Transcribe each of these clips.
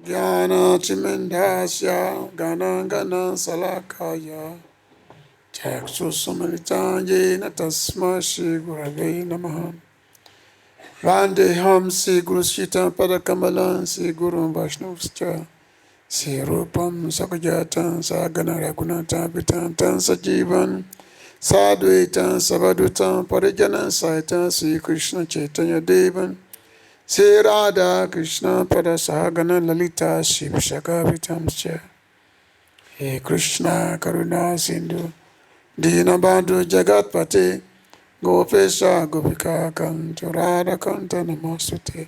jñāna-saṅgena gana salakaya chakshusumilitāyena tasmai Shri Gurave Namaha. Vandeham Sri Guru Sita Padakamalam Sri Guru Vaishnavascha Sri Rupam Sakajatan Sagana Raghunatha Vitantam Sajivan Sadhuitam Savadutam Parijanan Saitam Sri Krishna Chaitanya Devan Sri Radha Krishna Padasahagana Lalita Sri Vishaka Vitamscha He Krishna Karuna Sindhu Dinabandhu Jagatpate Gopesha Gopika Kancha Radha Kanta Namastute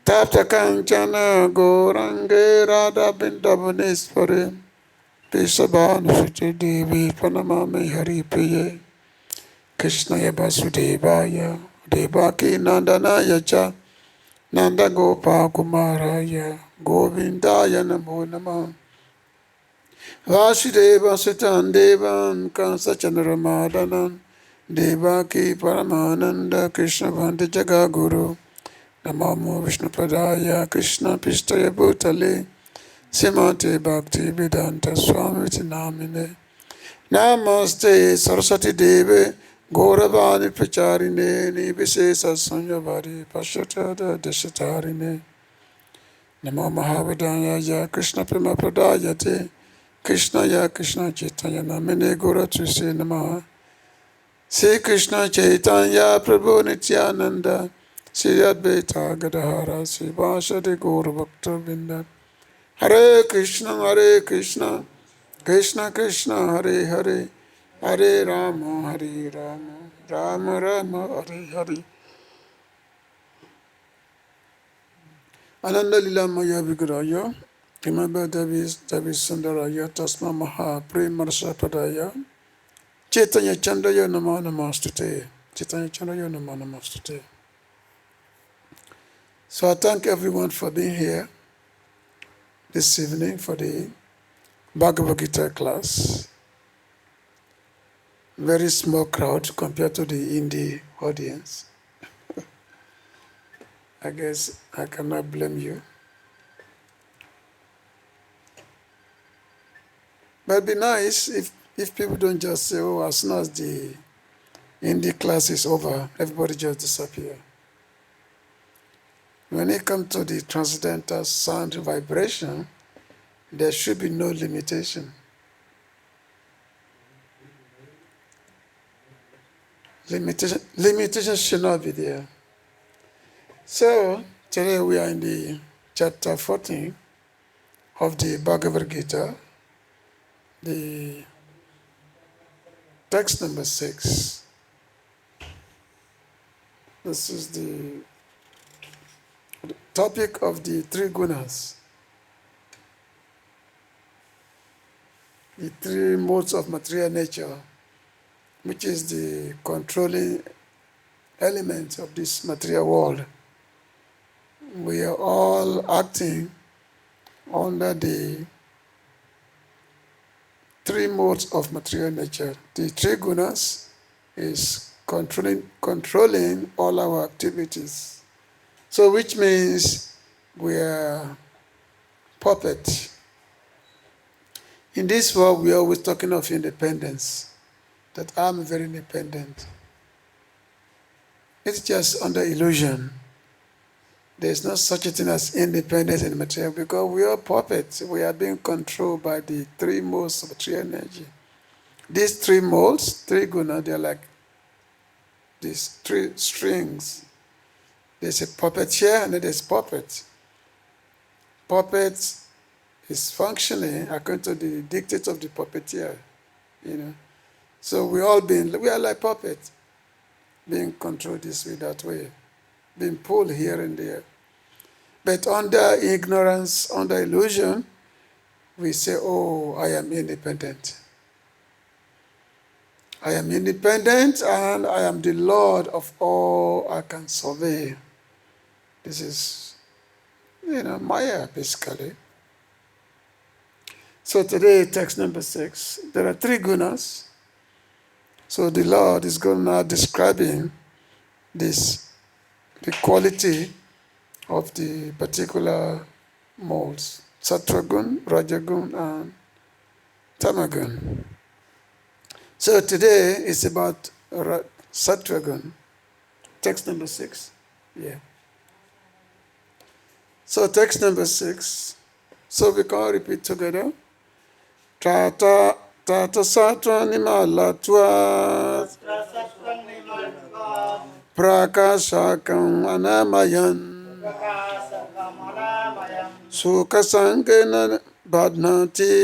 Tapta Kanchana Gorange Radha Vrindavaneshwari Pisabhanusuti Devi Pranamami Hari Priye Krishnaya Vasudevaya Devaki Nandanaya Cha Nanda Gopa Kumaraya Govindaya Namo Namah Vasudeva Sutan Devan Kansa Chandramadhanan Devaki Paramananda Krishna Bhante Jagaguru Namo Vishnu Padaya Krishna Pistaya Bhutale Simate Bhakti Vedanta Swami Namine Namaste Saraswati Deve Gauravani Pracharine Nibisesa Sanyavari Pashatada Deshatarine Namo Mahavadanya Krishna Prema Pradayate Krishna ya Krishna Chaitanya Namine Gora Trise Namaha Sri Krishna Chaitanya Prabhu Nityananda Sri Advaita Gadahara Sri Vāsadi Gaura Bhakta Vrinda Hare Krishna Krishna Krishna Hare Hare Hare Rama Hare Rama Rama Rama Hare Hare Ananda Lila Maya Vigraya Kimaba Devi Sundaraya Tasma Maha Premarsa Padaya Chaitanya Chandaya Nama Namastute. Chaitanya Chandaya Nama Namastute. So I thank everyone for being here this evening for the Bhagavad-Gita class. Very small crowd compared to the Hindi audience. I guess I cannot blame you. But it'd be nice if people don't just say, oh, as soon as the Hindi class is over, everybody just disappear. When it comes to the transcendental sound vibration, there should be no limitation. Limitation should not be there. So, today we are in the chapter 14 of the Bhagavad-Gita, the text number 6. This is the topic of the three gunas, the three modes of material nature, which is the controlling element of this material world. We are all acting under the three modes of material nature. The three gunas is controlling all our activities. So which means we are puppet. In this world, we are always talking of independence, that I'm very independent. It's just under illusion. There's no such a thing as independence in material because we are puppets. We are being controlled by the three modes of material energy. These three modes, three guna, they're like these three strings. There's a puppeteer and then there's puppet. Puppet is functioning according to the dictates of the puppeteer, So we are like puppets, being controlled this way, that way, being pulled here and there. But under ignorance, under illusion, we say, oh, I am independent. I am independent and I am the Lord of all I can survey. This is, Maya, basically. So today, text number 6, there are three gunas. So the Lord is going now describing the quality of the particular modes: sattvagun, rajagun, and tamagun. So today is about sattvagun. Text number 6. Yeah. So text number 6. So we can repeat together. Tatra sattvam nirmalatvāt prakāśakam anāmayam sukha-saṅgena badhnāti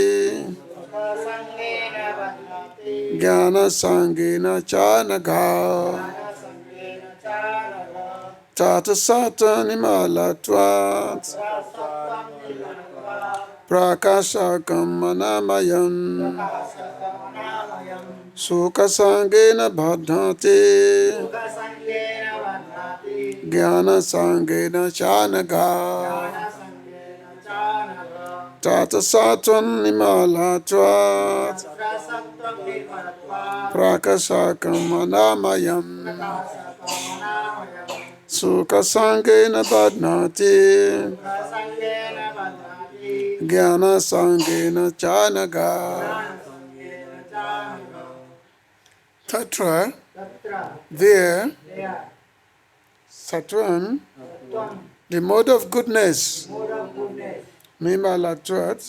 jñāna-saṅgena cānagha tatra sattvam nirmalatvāt prakāśakam anāmayam sukha-saṅgena badhnāti jñāna-saṅgena cānagha tatra sattvam nirmalatvāt prakāśakam anāmayam sukha-saṅgena badhnāti jñāna-saṅgena cānagha. Tatra, there, sattvam, the mode of goodness, nirmalatvāt,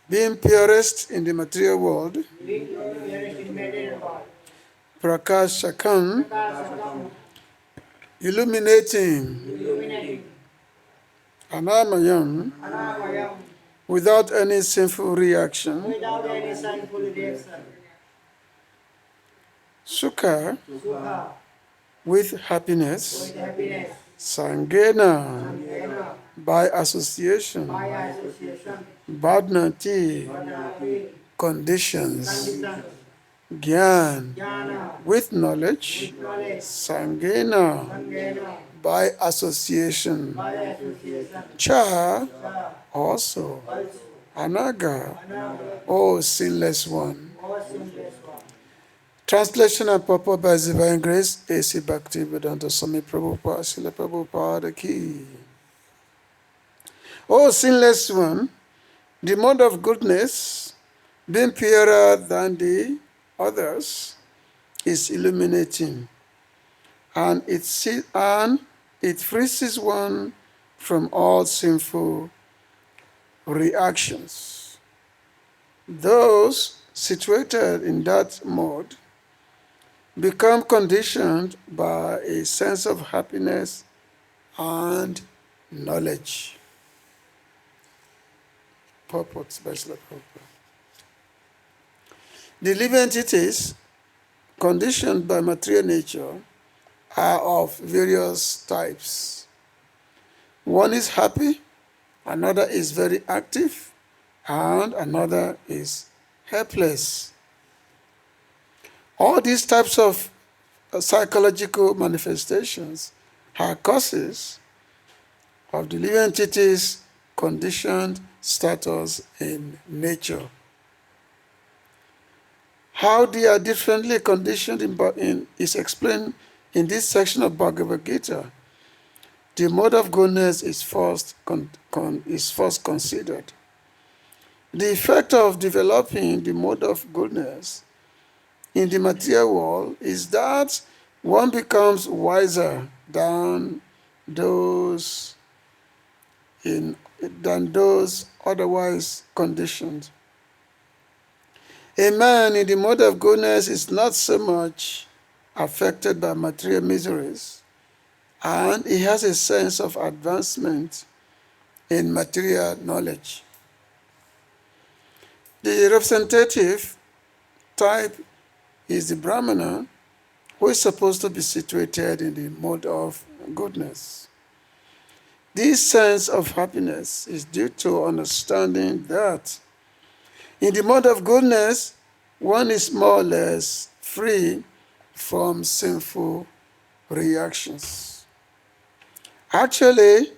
being purest in the material world, prakāśakam, illuminating, anāmayam, without any sinful reaction, sukha, with happiness, saṅgena, by association, badhnāti, conditions, jnana, with knowledge, saṅgena, by association, cha, also, anagha, O sinless one. Translation and purport by His Divine Grace, A.C. Bhakti-Vedanta Swami Prabhupada, Srila Prabhupada ki. O sinless one, the mode of goodness, being purer than the others, is illuminating, and it frees one from all sinful reactions. Those situated in that mode become conditioned by a sense of happiness and knowledge. Purport by Srila Prabhupada. The living entities conditioned by material nature are of various types. One is happy, another is very active, and another is helpless. All these types of psychological manifestations are causes of the living entities' conditioned status in nature. How they are differently conditioned is explained in this section of Bhagavad-Gītā. The mode of goodness is first considered. The effect of developing the mode of goodness in the material world is that one becomes wiser than those otherwise conditioned. A man in the mode of goodness is not so much affected by material miseries, and he has a sense of advancement in material knowledge. The representative type is the brāhmaṇa, who is supposed to be situated in the mode of goodness. This sense of happiness is due to understanding that in the mode of goodness, one is more or less free from sinful reactions. Actually,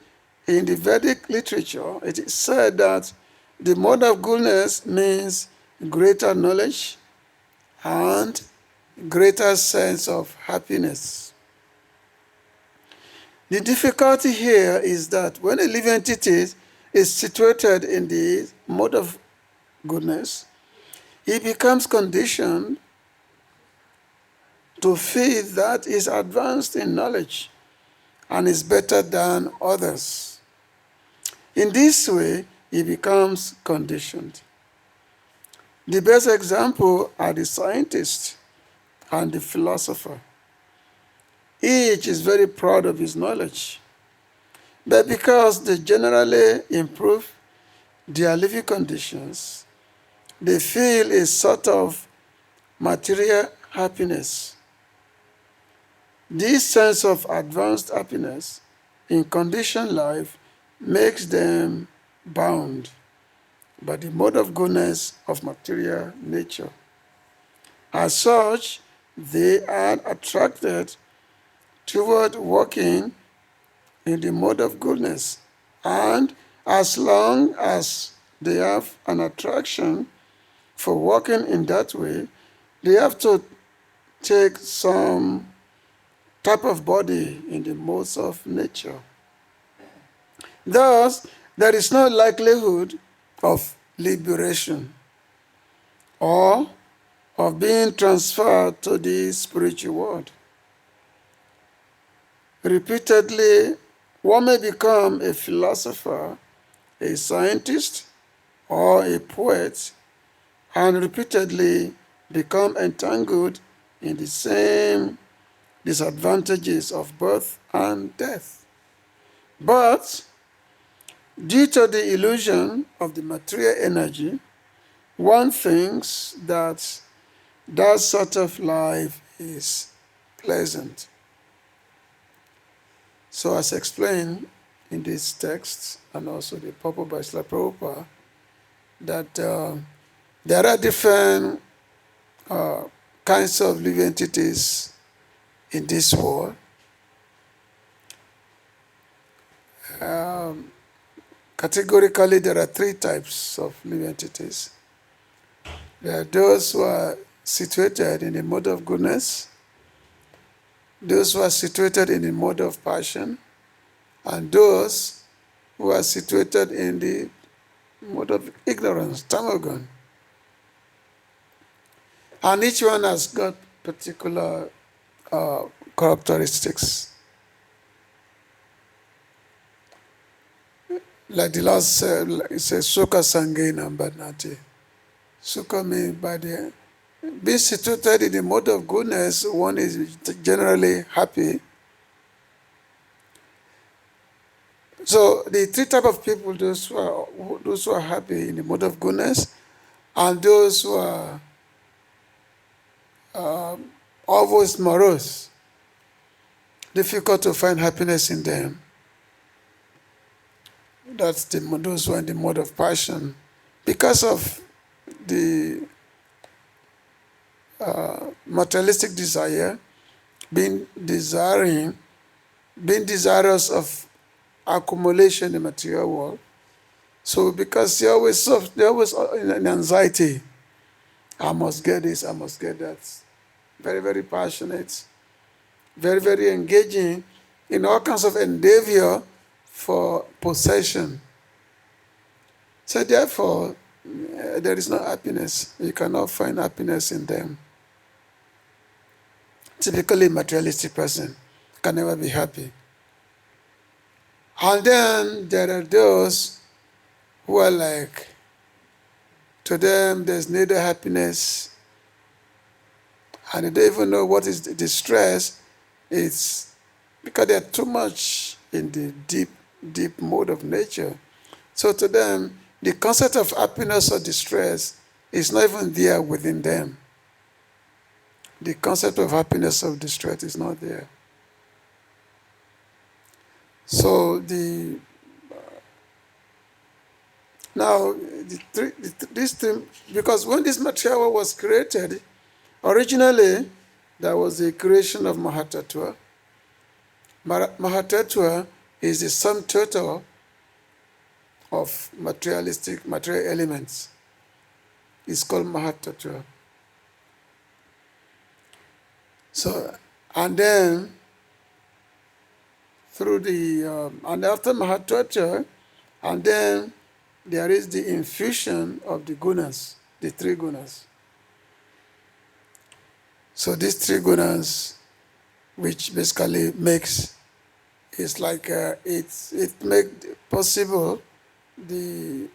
in the Vedic literature, it is said that the mode of goodness means greater knowledge and greater sense of happiness. The difficulty here is that when a living entity is situated in the mode of goodness, he becomes conditioned to feel that he is advanced in knowledge and is better than others. In this way, he becomes conditioned. The best example are the scientist and the philosopher. Each is very proud of his knowledge, but because they generally improve their living conditions, they feel a sort of material happiness. This sense of advanced happiness in conditioned life makes them bound by the mode of goodness of material nature. As such, they are attracted toward walking in the mode of goodness, and as long as they have an attraction for walking in that way, they have to take some type of body in the modes of nature. Thus, there is no likelihood of liberation or of being transferred to the spiritual world. Repeatedly, one may become a philosopher, a scientist, or a poet, and repeatedly become entangled in the same disadvantages of birth and death. But due to the illusion of the material energy, one thinks that that sort of life is pleasant. So as explained in this text, and also the purport by Isvara Prabhu, that there are different kinds of living entities in this world. Categorically, there are three types of living entities. There are those who are situated in the mode of goodness, those who are situated in the mode of passion, and those who are situated in the mode of ignorance, tamagun. And each one has got particular characteristics. Like the last it says sukha-saṅgena and badhnāti. Sukha means by the being situated in the mode of goodness, one is generally happy. So the three types of people, those who are happy in the mode of goodness, and those who are always morose, difficult to find happiness in them. That's those who are in the mode of passion. Because of the materialistic desire, being desirous of accumulation in the material world. So because they're always in anxiety. I must get this, I must get that. Very, very passionate. Very, very engaging in all kinds of endeavor for possession. So therefore, there is no happiness. You cannot find happiness in them. Typically, materialistic person can never be happy. And then there are those who are like, to them there's neither happiness, and they don't even know what is the stress. It's because they're too much in the deep mode of nature. So to them, the concept of happiness or distress is not even there within them. The concept of happiness or distress is not there. So this thing, because when this material was created, originally there was the creation of Mahatattva. Mahatattva is the sum total of material elements. It's called Mahatattva. So, and then through and after Mahatatra, and then there is the infusion of the gunas, the three gunas. So these three gunas, which basically makes, it's like it make possible the,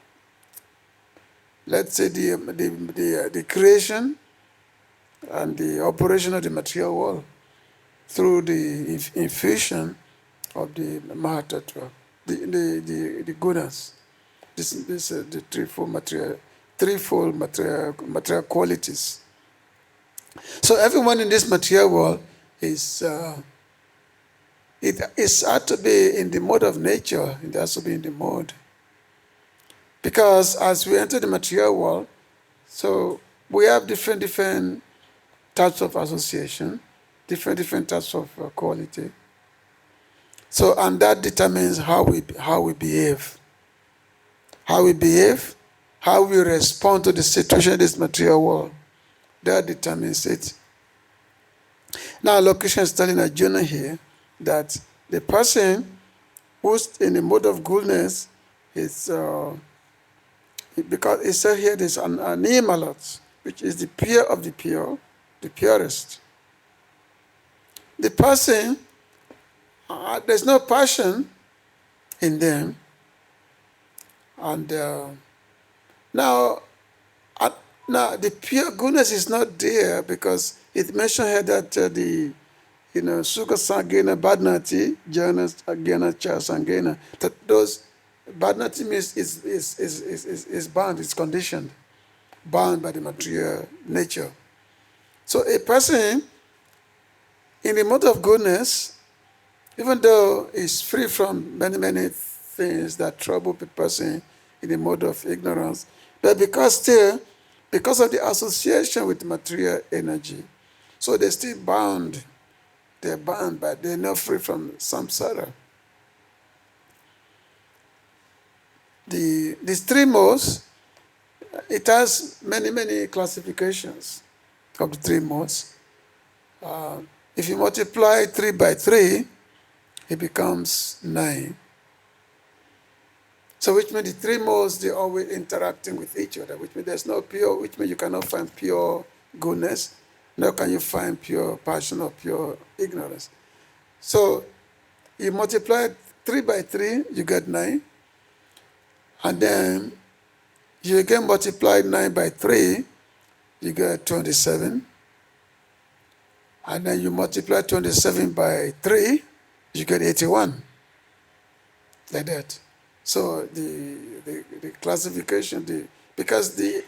let's say, the creation and the operation of the material world through the infusion of the Mahatattva, the gunas, the threefold material qualities. So everyone in this material world is it has to be in the mode of nature. It has to be in the mode, because as we enter the material world, so we have different types of association, different types of quality. So, and that determines how we behave. How we behave, how we respond to the situation in this material world. That determines it. Now, Lord Krishna is telling Arjuna here that the person who's in the mode of goodness is, because it said here there's an nirmalatvāt, which is the pure of the pure, the purest. The person, there's no passion in them. And now the pure goodness is not there, because it mentioned here that the sukha-saṅgena, badhnāti, jñāna-saṅgena, that those badhnāti means is bound, it's conditioned, bound by the material nature. So a person in the mode of goodness, even though is free from many things that trouble the person in the mode of ignorance, but because of the association with material energy, so they're still bound. They're bound, but they're not free from samsara. These three modes, it has many classifications of the three modes. If you multiply 3 by 3, it becomes 9. So which means the three modes, they're always interacting with each other, which means there's no pure, which means you cannot find pure goodness, nor can you find pure passion or pure ignorance. So you multiply 3 by 3, you get 9. And then you again multiply 9 by 3, you get 27. And then you multiply 27 by 3, you get 81. Like that. So the classification, because these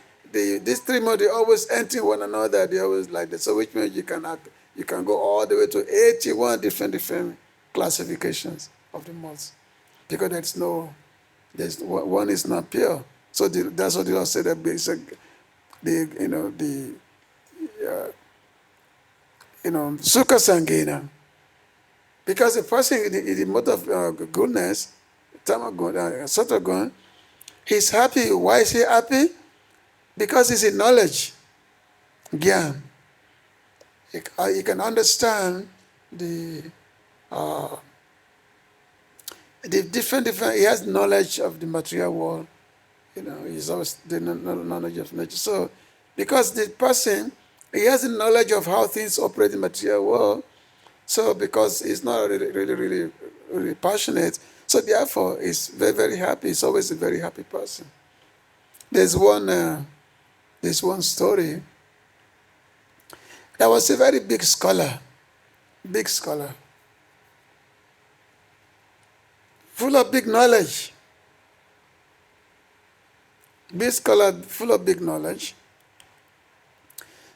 three modes, they always enter one another, they always like that. So which means you can go all the way to 81 different classifications of the modes, because there's one is not pure. So that's what the Lord said, that sukha-saṅgena. Because the person in the mode of goodness, sattvaṁ, he's happy. Why is he happy? Because he's in knowledge, jnāna. He can understand the different. He has knowledge of the material world. He's always the knowledge of nature. So, because the person, he has the knowledge of how things operate in the material world. So, because he's not really passionate, so therefore he's very happy. He's always a very happy person. There's one story. There was a very big scholar, full of big knowledge. Big scholar, full of big knowledge.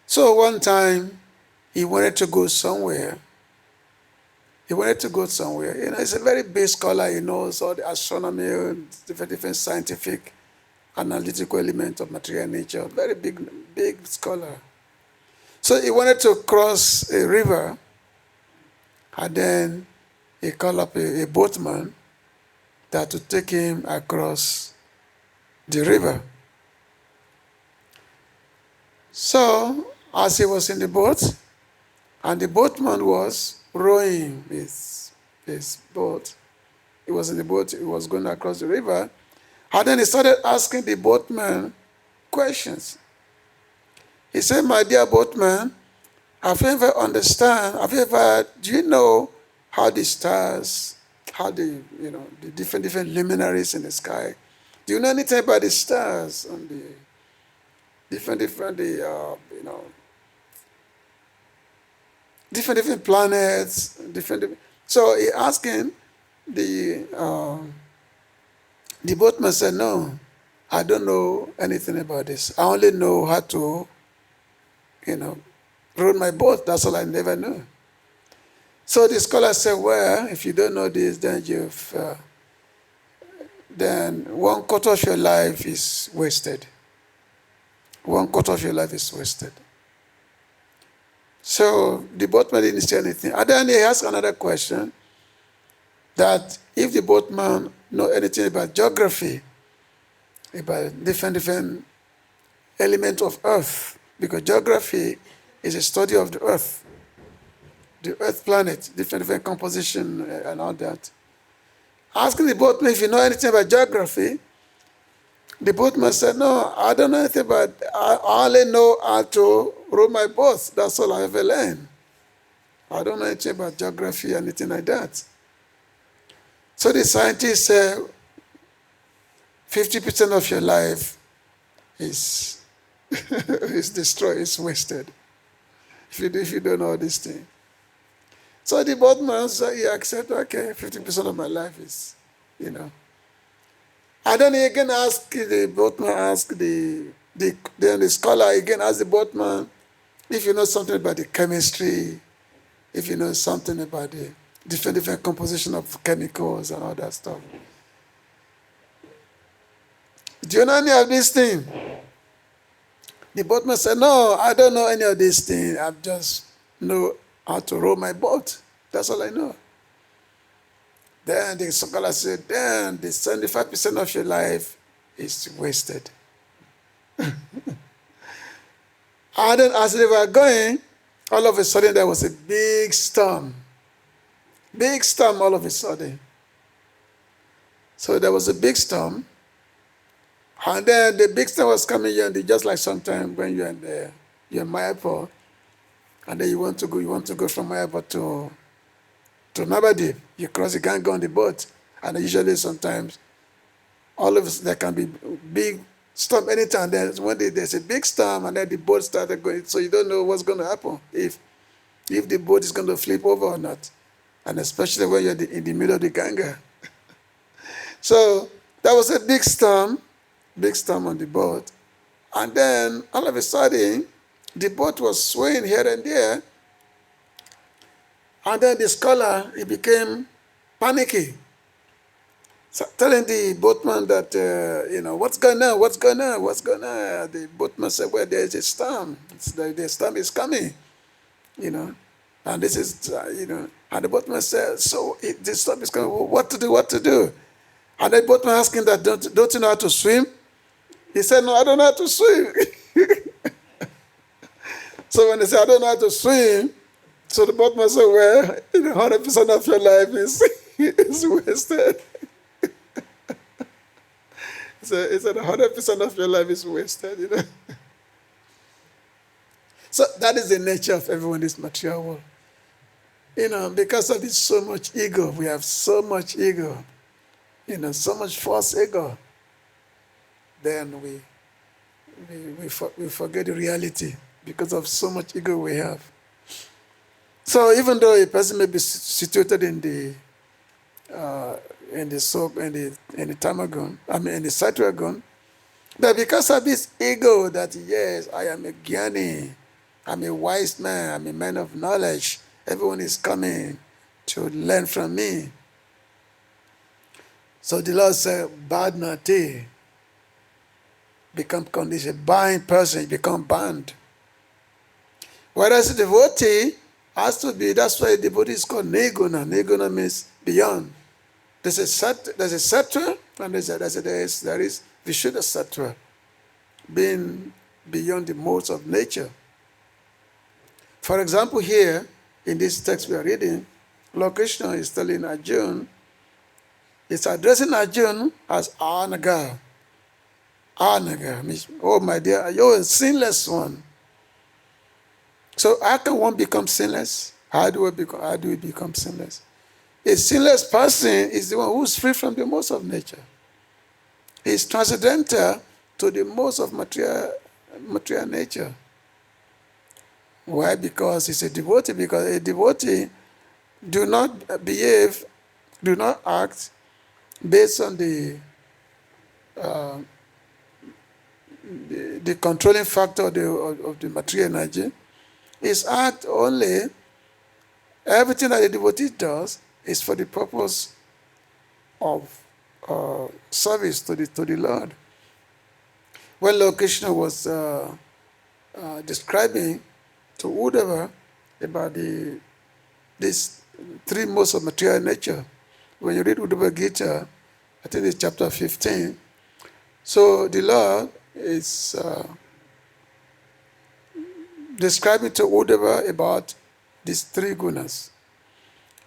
So one time, he wanted to go somewhere. He's a very big scholar. He knows all the astronomy, different scientific, analytical elements of material nature. Very big scholar. So he wanted to cross a river, and then he called up a boatman that to take him across the river. So, as he was in the boat, and the boatman was rowing with his boat. He was in the boat, he was going across the river. And then he started asking the boatman questions. He said, my dear boatman, do you know how the stars, how the different luminaries in the sky, do you know anything about the stars and the different planets, So he asked him, the boatman said, no, I don't know anything about this. I only know how to, row my boat. That's all I never knew. So the scholar said, well, if you don't know this, then then 1/4 of your life is wasted. 1/4 of your life is wasted. So the boatman didn't say anything. And then he asked another question, that if the boatman know anything about geography, about different elements of earth, because geography is a study of the earth planet, different composition and all that. Asking the boatman if you know anything about geography, the boatman said, no, I don't know anything about, I only know how to row my boat. That's all I ever learned. I don't know anything about geography or anything like that. So the scientist said, 50% of your life is destroyed, is wasted, if you don't know this thing. So the boatman said, he accepted, okay, 50% of my life is, And then he again asked, the boatman then the scholar again asked the boatman, if you know something about the chemistry, if you know something about the different composition of chemicals and all that stuff. Do you know any of these things? The boatman said, no, I don't know any of these things. I just know how to row my boat. That's all I know. Then the scholar said, then the 75% of your life is wasted. And then as they were going, all of a sudden there was a big storm. Big storm all of a sudden. So there was a big storm. And then the big storm was coming here, and just like sometimes when you're in Mayapur, and then you want to go from Mayapur to Navadip. You can't go on the boat. And usually sometimes there can be big storm anytime. There's a big storm, and then the boat started going, so you don't know what's going to happen, if the boat is going to flip over or not. And especially when you're in the middle of the cānagha. So that was a big storm on the boat. And then all of a sudden, the boat was swaying here and there. And then the scholar, he became panicky. So telling the boatman that, what's going on? The boatman said, well, there's a storm. The storm is coming, And this is, And the boatman said, so the storm is coming. What to do? And the boatman asked him that, don't you know how to swim? He said, no, I don't know how to swim. So when they said, I don't know how to swim, so the boatman said, well, 100% of your life is wasted. He said 100% of your life is wasted, So that is the nature of everyone in this material world. Because of this so much ego, we have so much ego, so much false ego. Then we forget the reality because of so much ego we have. So even though a person may be situated in the tamagun, in the sattvagun, but because of this ego that, yes, I am a jnani, I'm a wise man, I'm a man of knowledge, everyone is coming to learn from me. So the Lord said, badhnāti, become conditioned, bind person, you become bound. Whereas the devotee has to be, that's why the devotee is called nirguna. Nirguna means beyond. There's a sattva, and there is vishuddha sattva, being beyond the modes of nature. For example, here, in this text we are reading, Lord Krishna is telling Arjuna, he's addressing Arjuna as anagha. Anagha means, oh my dear, you're a sinless one. So how can one become sinless? How do we become sinless? A sinless person is the one who's free from the modes of nature. He's transcendental to the modes of material nature. Why? Because he's a devotee. Because a devotee do not behave, do not act based on the controlling factor of the material energy. His act only, everything that the devotee does is for the purpose of service to the Lord. When Lord Krishna was describing to Uddhava about these three modes of material nature, when you read Bhagavad-Gītā, I think it's chapter 15, so the Lord is describing to Uddhava about these three gunas.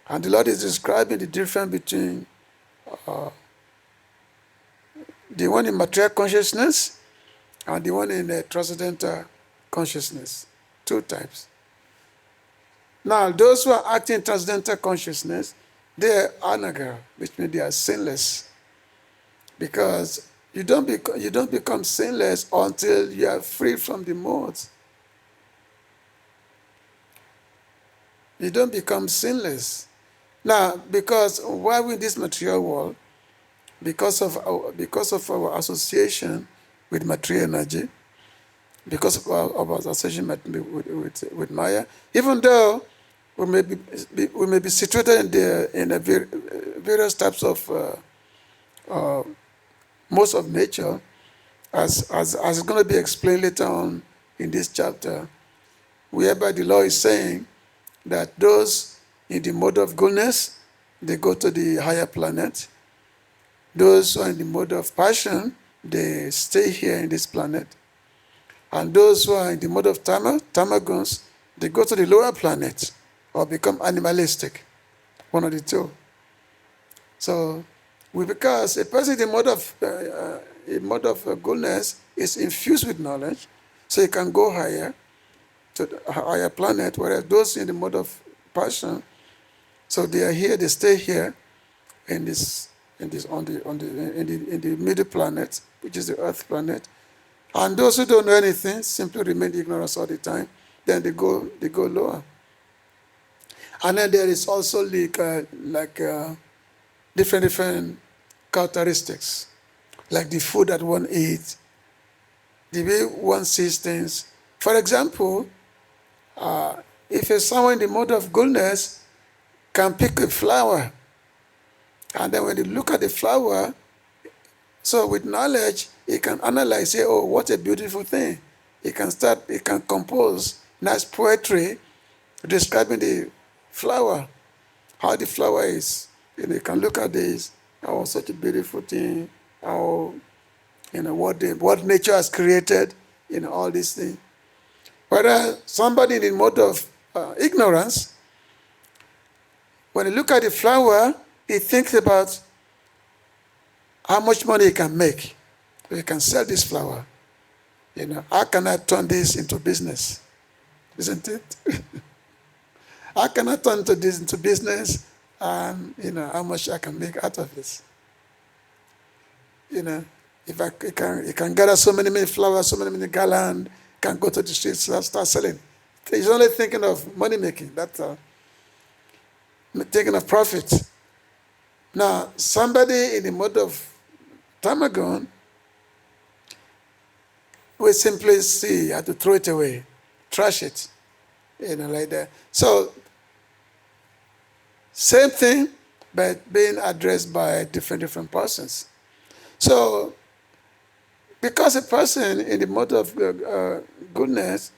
And the Lord is describing the difference between the one in material consciousness and the one in transcendental consciousness. Two types. Now, those who are acting in transcendental consciousness, they are anagha, which means they are sinless. Because you don't become sinless until you are free from the modes. You don't become sinless. Now, because while we're in this material world, because of our association with material energy, because of our association with Maya, even though we may be situated in various types of modes of nature, as is going to be explained later on in this chapter, whereby the Lord is saying that those in the mode of goodness, they go to the higher planet. Those who are in the mode of passion, they stay here in this planet. And those who are in the mode of tamagons, they go to the lower planet or become animalistic, one of the two. So, because a person in the mode of goodness is infused with knowledge, so he can go higher to the higher planet, whereas those in the mode of passion, so they are here, they stay here in the middle planet, which is the Earth planet. And those who don't know anything simply remain ignorant all the time. Then they go lower. And then there is also different characteristics, like the food that one eats, the way one sees things. For example, if someone in the mode of goodness can pick a flower, and then when you look at the flower, so with knowledge, he can analyze, say, oh, what a beautiful thing. He can compose nice poetry describing the flower, how the flower is. You can look at this, oh, such a beautiful thing, how, what nature has created, all these things. Whereas somebody in the mode of ignorance, when you look at the flower, he thinks about how much money he can make. He can sell this flower. How can I turn this into business? Isn't it? How can I turn this into business and, how much I can make out of this? If he can gather so many flowers, so many garlands, can go to the streets and start selling. He's only thinking of money making. That's thinking of profit. Now, somebody in the mode of tamagon will simply see, you have to throw it away, trash it, like that. So, same thing, but being addressed by different persons. So, because a person in the mode of goodness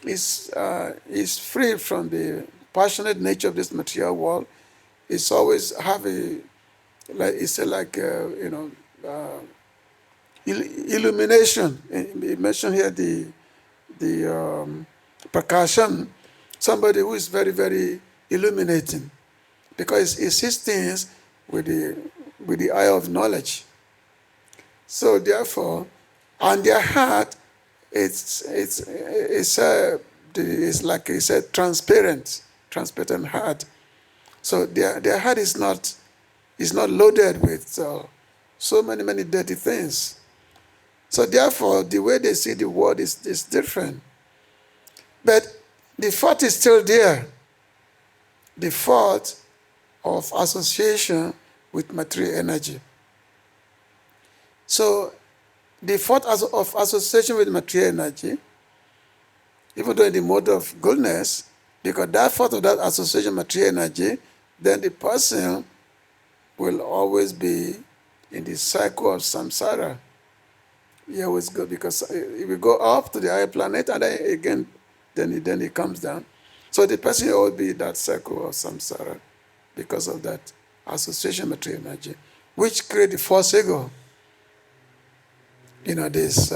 is free from the passionate nature of this material world, it's always have illumination. We mentioned here the prakāśakam, somebody who is very, very illuminating. because he sees things with the eye of knowledge. So therefore, and their heart, it's like he said, transparent heart. So their heart is not loaded with so many dirty things. So therefore, the way they see the world is different. But the fault is still there. The fault of association with material energy. So the fault of association with material energy, even though in the mode of goodness, because that fault of that association with material energy, then the person will always be in the cycle of samsara. He always go, because he will go up to the higher planet and then again, then he comes down. So the person will always be in that cycle of samsara because of that association with material energy, which create the false ego. This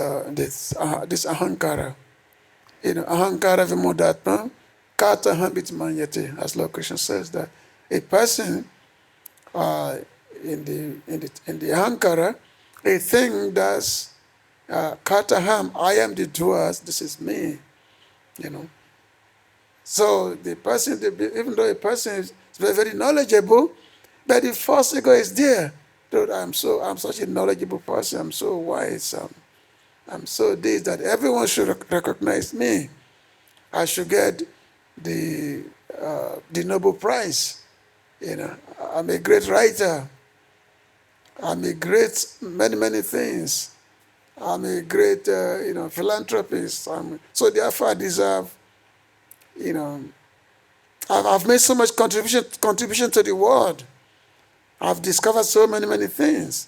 ahankara. Ahankara vimudatma kata hambit manyate, as Lord Krishna says, that a person in the ahankara, a thing that's kataham, I am the doer, this is me. So the person, even though a person is very knowledgeable, but the false ego is there. Dude, I'm such a knowledgeable person. I'm so wise. I'm so this, that everyone should recognize me. I should get the Nobel Prize. I'm a great writer. I'm a great many things. I'm a great philanthropist. So therefore I deserve. I've made so much contribution to the world. I've discovered so many things.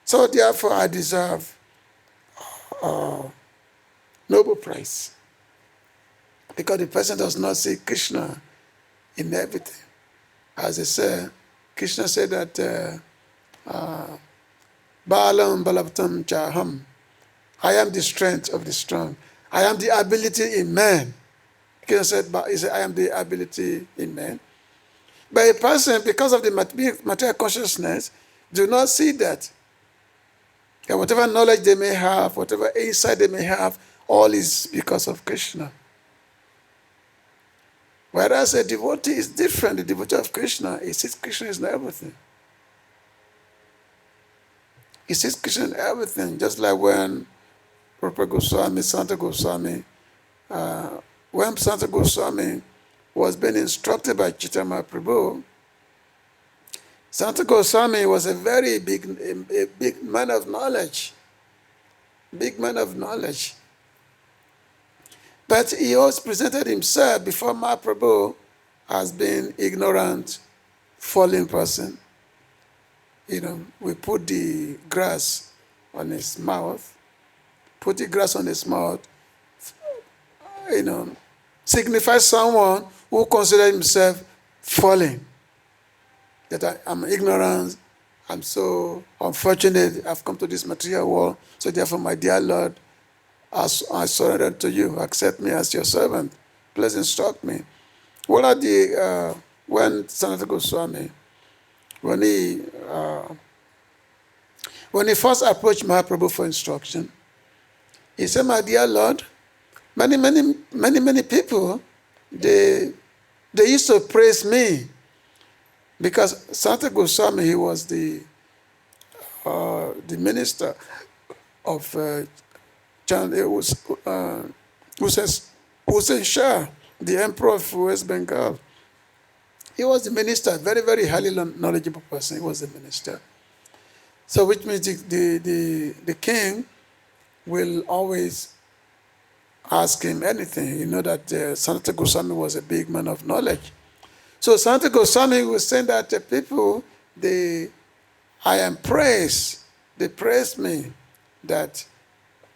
So therefore I deserve Nobel Prize. Because the person does not see Krishna in everything. As they say, Krishna said that Balam Balabtam Chaham. I am the strength of the strong. I am the ability in man. Krishna said, I am the ability in man. But a person, because of the material consciousness, do not see that. And whatever knowledge they may have, whatever insight they may have, all is because of Krishna. Whereas a devotee is different. The devotee of Krishna, he sees Krishna in everything. He sees Krishna in everything, just like when Purport Goswami, Santa Goswami, when Santa Goswami was being instructed by Chaitanya Prabhu, Santa Goswami was a very big man of knowledge. Big man of knowledge. But he always presented himself before Mahaprabhu as being ignorant, fallen person. We put the grass on his mouth, signifies someone who considers himself fallen. That I'm ignorant, I'm so unfortunate, I've come to this material world, so therefore, my dear Lord, I surrender to you, accept me as your servant, please instruct me. What are when Sanatana Goswami, when he first approached Mahaprabhu for instruction, he said, my dear Lord, many people, they used to praise me because Sanatana Goswami, he was the minister of Hussein Shah, the emperor of West Bengal. He was the minister, very, very highly knowledgeable person. He was the minister. So which means the king will always ask him anything. You know that Sanatana Goswami was a big man of knowledge. So Sanatana Goswami was saying that the people, I am praised. They praise me that,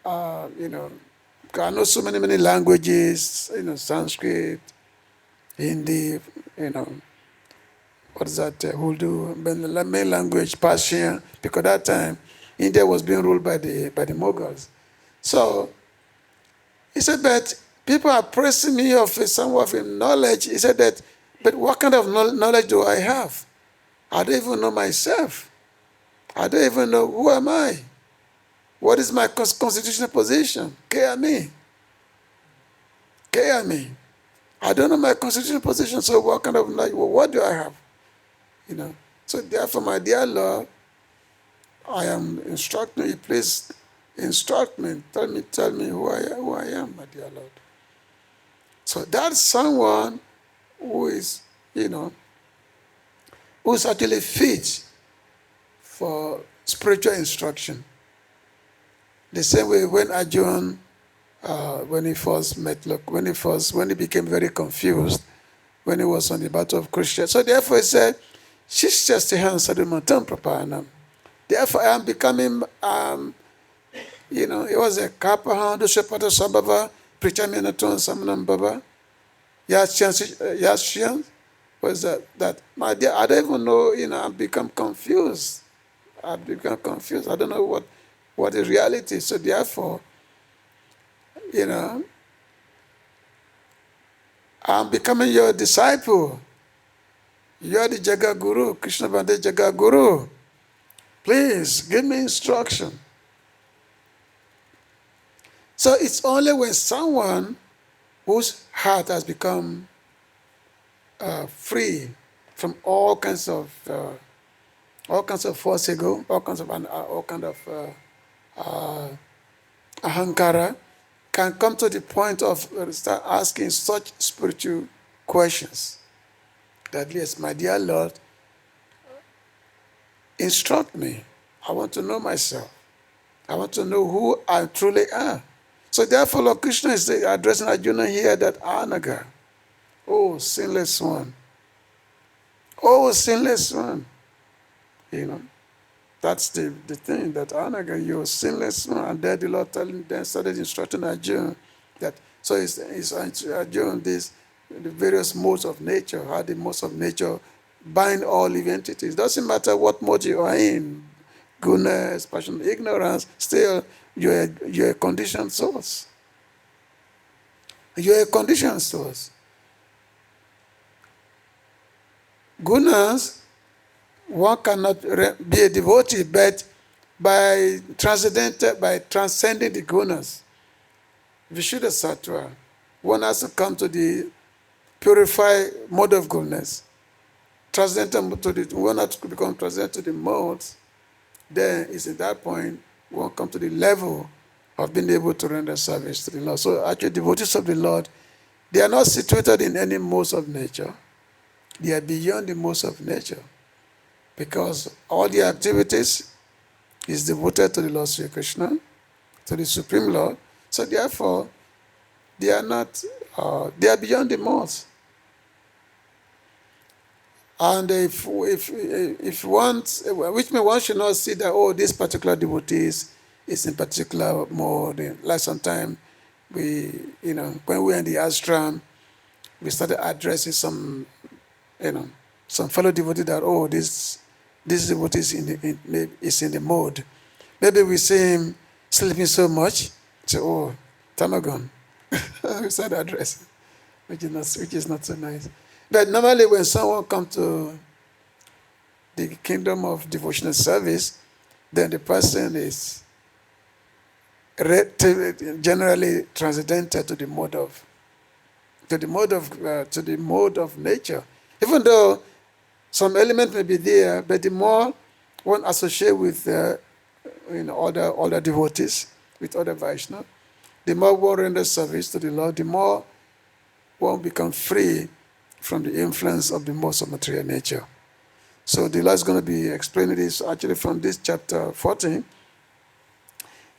I know so many languages, Sanskrit, Hindi, what is that, Urdu, the main language, Persian, because that time India was being ruled by the Mughals. So he said, but people are praising me of somewhat of knowledge. He said that, But what kind of knowledge do I have? I don't even know myself. I don't even know who am I. What is my constitutional position? K-I-M-E. K-I-M-E. I don't know my constitutional position, so what kind of knowledge, what do I have? So therefore, my dear Lord, I am instructing you, please instruct me. Tell me who I am, my dear Lord. So that's someone who is, who's actually fit for spiritual instruction. The same way when Arjuna, when he first met, when he became very confused, when he was on the battle of Krishna. So therefore he said, Shishyastihan Sadhumatam Prapanam. Therefore I am becoming, he was a Kapahan, Dushapata Sabhava, Prichaminaton Samanam Baba, Yashian, was that, my dear, I don't even know, I've become confused. I don't know what is reality. So therefore, I'm becoming your disciple. You are the Jaga Guru, Krishna Bhante Jaga Guru. Please give me instruction. So it's only when someone whose heart has become free from all kinds of false ego, all kind of ahankara, can come to the point of start asking such spiritual questions. That yes, my dear Lord, instruct me. I want to know myself. I want to know who I truly am. So therefore, Lord Krishna is addressing Arjuna here that anagha, oh sinless one, oh sinless one. That's the thing, that anagha, you're sinless one. And then the Lord started instructing Arjuna that, so it's Arjuna, the various modes of nature, how the modes of nature bind all living entities. Doesn't matter what mode you are in, goodness, passion, ignorance, still you're a conditioned source. You're a conditioned source. Gunas, one cannot be a devotee, but by transcending the gunas, Vishuddha Sattva, one has to come to the purified mode of goodness. One has to become transcendental to the modes. Then it's at that point one come to the level of being able to render service to the Lord. So actually, devotees of the Lord, they are not situated in any modes of nature. They are beyond the modes of nature, because all their activities is devoted to the Lord Sri Krishna, to the Supreme Lord. So therefore, they are not. They are beyond the modes. And if one, which means one should not see that, this particular devotee is in particular mode. Like sometimes when we were in the ashram, we started addressing some fellow devotee that, this devotee is in the mode. Maybe we see him sleeping so much, so Tamagon. We started addressing, which is not so nice. But normally when someone comes to the kingdom of devotional service, then the person is generally transcendental to the mode of nature. Even though some element may be there, but the more one associate with other devotees, with other Vaishnavas, the more one renders service to the Lord, the more one becomes free from the influence of the modes of material nature. So the Lord is going to be explaining this actually from this chapter 14.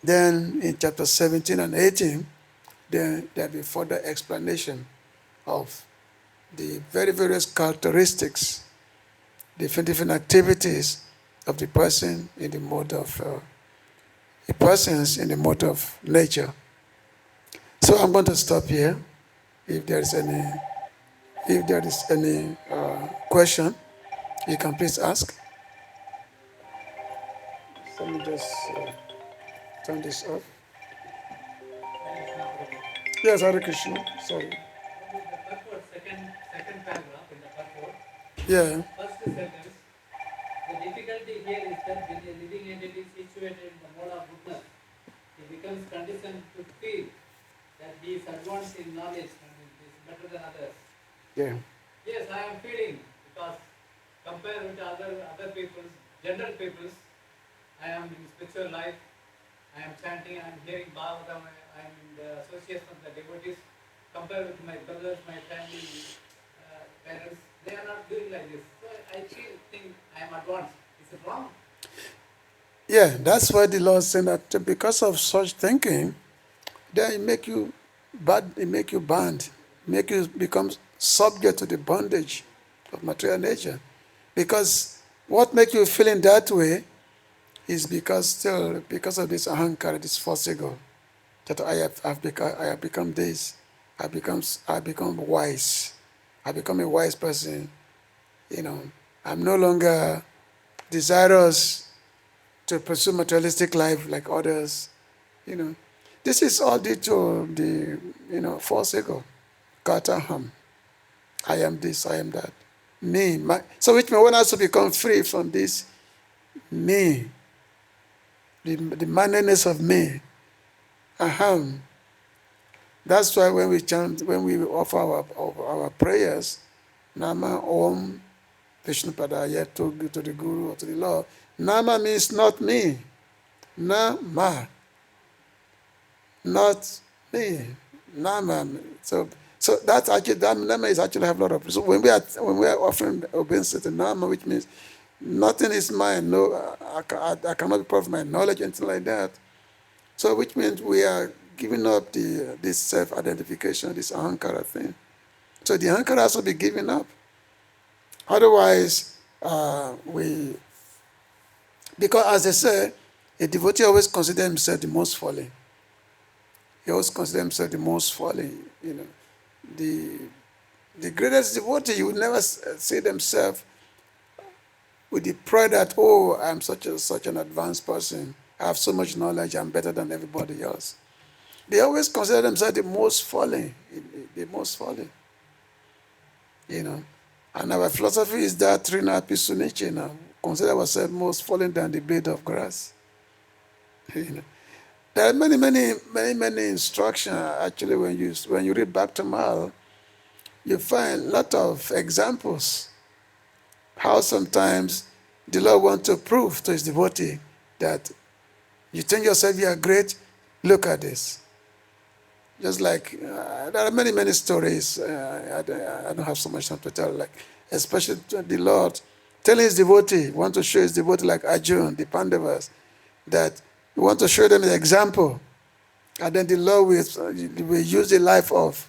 Then in chapter 17 and 18, then there'll be further explanation of the very various characteristics, different activities of the person in the mode of persons in the mode of nature. So I'm going to stop here. If there is any question, you can please ask. Let me just turn this off. Yes, Hare Krishna. Sorry. The purport, second paragraph in the Yeah. First sentence, the difficulty here is that when a living entity is situated in the mode of goodness, he becomes conditioned to feel that he is advanced in knowledge and is better than others. Yeah. Yes, I am feeling because compared with other people's, general people's, I am in spiritual life, I am chanting, I am hearing Bhagavatam, I am in the association of the devotees. Compared with my brothers, my family, parents, they are not doing like this. So I think I am advanced. Is it wrong? Yeah, that's why the Lord said that because of such thinking, then it make you bad, it make you bound, make you become subject to the bondage of material nature. Because what makes you feeling that way is because of this ahankara, this false ego, that I have become this, I become wise, I become a wise person. You know, I'm no longer desirous to pursue materialistic life like others. You know, this is all due to the false ego, kataham. I am this, I am that, me. So which means one has to become free from this me, the manliness of me, aham. That's why when we chant, when we offer our prayers, Nama Om Vishnu Padaya to the Guru or to the Lord, Nama means not me, Nama, not me, Nama. So that's actually, that Nama is actually have a lot of. So when we are offering obeisance to Nama, which means nothing is mine, no, I cannot be part of my knowledge, anything like that. So which means we are giving up this self-identification, this ahankara thing. So the ahankara has to be given up. Otherwise, because as they say, a devotee always considers himself the most fallen. He always considers himself the most fallen. You know, the greatest devotee, you would never see themselves with the pride that, oh, I'm such an advanced person. I have so much knowledge. I'm better than everybody else. They always consider themselves the most fallen, the most fallen. You know, and our philosophy is that trina pisunichena, consider ourselves most fallen than the blade of grass. You know, there are many instructions actually when you read Bhakti-yoga, you find a lot of examples how sometimes the Lord wants to prove to his devotee that you think yourself you are great, look at this. Just like there are many stories. I don't have so much time to tell. Like especially the Lord telling his devotee, want to show his devotee like Arjuna, the Pandavas, that you want to show them the example, and then the Lord will use the life of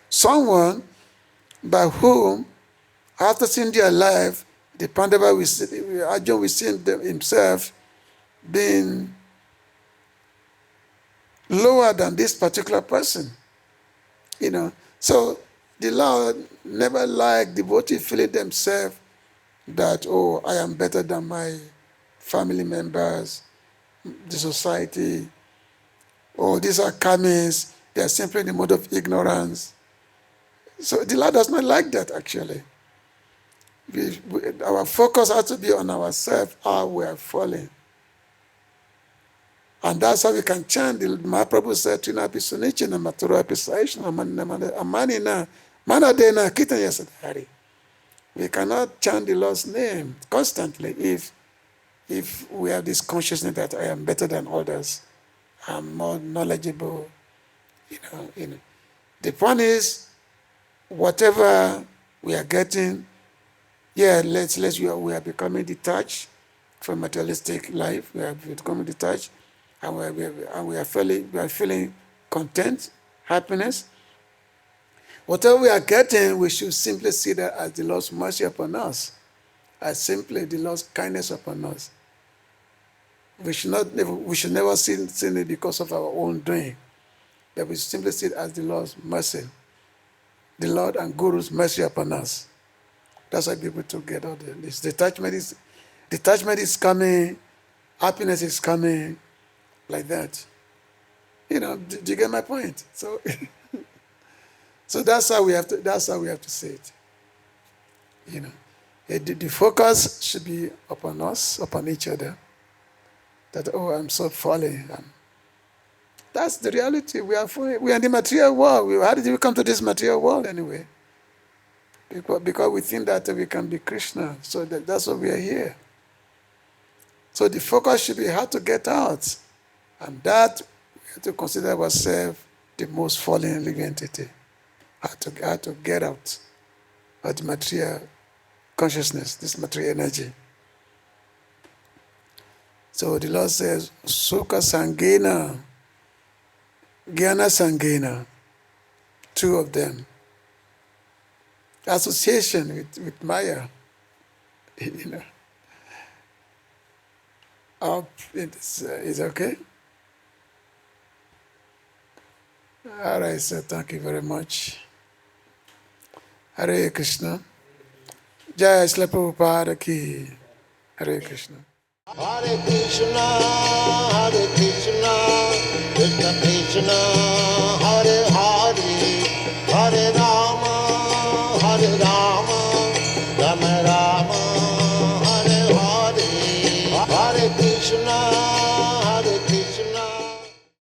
someone by whom, after seeing their life, the Pandava will see, Arjuna will see himself being lower than this particular person. You know, so the Lord never liked devotees feeling themselves that, oh, I am better than my family members, the society, oh, these are karmis, they are simply in the mode of ignorance. So the Lord does not like that actually. Our focus has to be on ourselves, how we are falling. And that's how we can chant. The Mahaprabhu said, Trina Pisunichina, Matura Pisaishna, Amanina, Manadena, Kitanya Sadhari. We cannot chant the Lord's name constantly if we have this consciousness that I am better than others. I'm more knowledgeable. You know. The point is, whatever we are getting, we are becoming detached from materialistic life. We are becoming detached, and we are feeling content, happiness. Whatever we are getting, we should simply see that as the Lord's mercy upon us, as simply the Lord's kindness upon us. We should never sin it because of our own doing. That we simply see it as the Lord's mercy, the Lord and Guru's mercy upon us. That's why people to get out there. This detachment is coming, happiness is coming, like that. Do you get my point? So, so that's how we have to say it. You know, the focus should be upon us, upon each other. That, oh, I'm so fallen. That's the reality. We are in the material world. How did we come to this material world anyway? Because we think that we can be Krishna. So that's why we are here. So the focus should be how to get out. And that we have to consider ourselves the most fallen living entity. How to get out of the material consciousness, this material energy. So the Lord says, sukha-saṅgena, jñāna-saṅgena, two of them. Association with Maya, you know. It's okay? All right, so thank you very much. Hare Krishna. Jai Srila Prabhupada ki. Hare Krishna. Hare Krishna, Krishna Krishna.